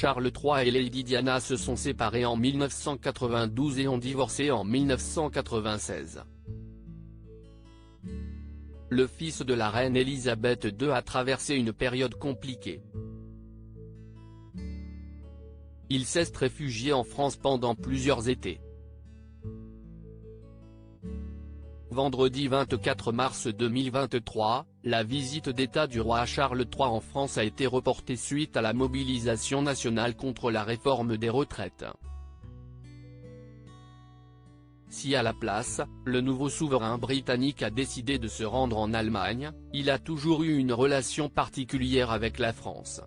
Charles III et Lady Diana se sont séparés en 1992 et ont divorcé en 1996. Le fils de la reine Elisabeth II a traversé une période compliquée. Il s'est réfugié en France pendant plusieurs étés. Vendredi 24 mars 2023, la visite d'État du roi Charles III en France a été reportée suite à la mobilisation nationale contre la réforme des retraites. Si à la place, le nouveau souverain britannique a décidé de se rendre en Allemagne, il a toujours eu une relation particulière avec la France.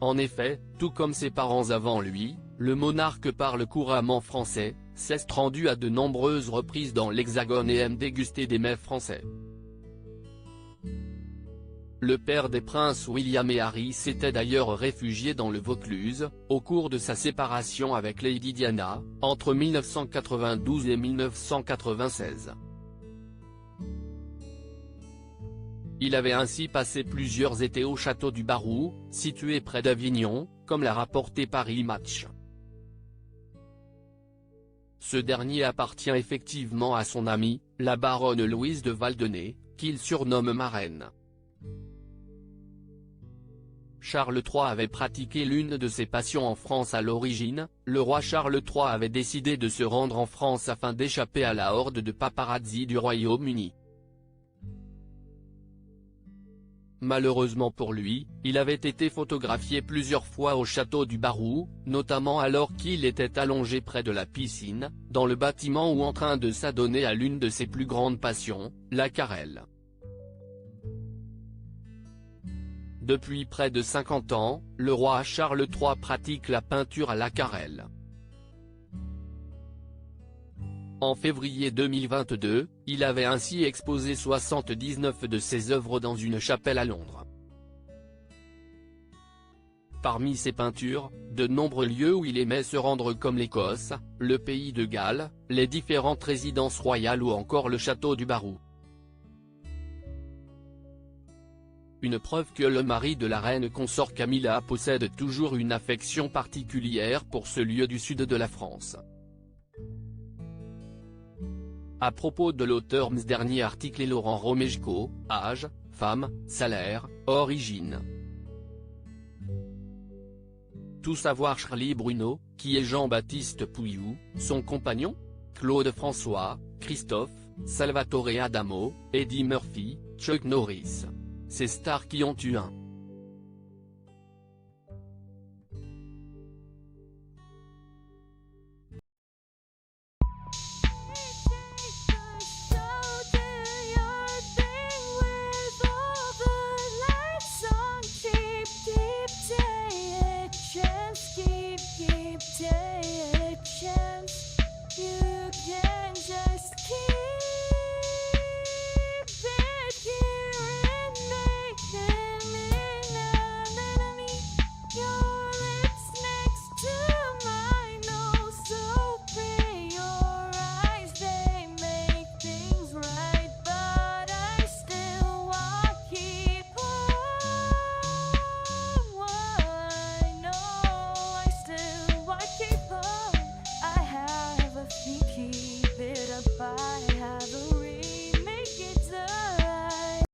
En effet, tout comme ses parents avant lui, le monarque parle couramment français, s'est rendu à de nombreuses reprises dans l'Hexagone et aime déguster des mets français. Le père des princes William et Harry s'était d'ailleurs réfugié dans le Vaucluse, au cours de sa séparation avec Lady Diana, entre 1992 et 1996. Il avait ainsi passé plusieurs étés au château du Barroux, situé près d'Avignon, comme l'a rapporté Paris Match. Ce dernier appartient effectivement à son amie, la baronne Louise de Valdenay, qu'il surnomme marraine. Charles III avait pratiqué l'une de ses passions en France à l'origine, le roi Charles III avait décidé de se rendre en France afin d'échapper à la horde de paparazzi du Royaume-Uni. Malheureusement pour lui, il avait été photographié plusieurs fois au château du Barroux, notamment alors qu'il était allongé près de la piscine, dans le bâtiment ou en train de s'adonner à l'une de ses plus grandes passions, la carrelle. Depuis près de 50 ans, le roi Charles III pratique la peinture à l'aquarelle. En février 2022, il avait ainsi exposé 79 de ses œuvres dans une chapelle à Londres. Parmi ses peintures, de nombreux lieux où il aimait se rendre comme l'Écosse, le pays de Galles, les différentes résidences royales ou encore le château du Barroux. Une preuve que le mari de la reine consort Camilla possède toujours une affection particulière pour ce lieu du sud de la France. À propos de l'auteur, ce dernier article est Laurent Romejko, âge, femme, salaire, origine. Tout savoir Charlie Bruno, qui est Jean-Baptiste Pouilloux, son compagnon, Claude François, Christophe, Salvatore Adamo, Eddie Murphy, Chuck Norris. Ces stars qui ont eu un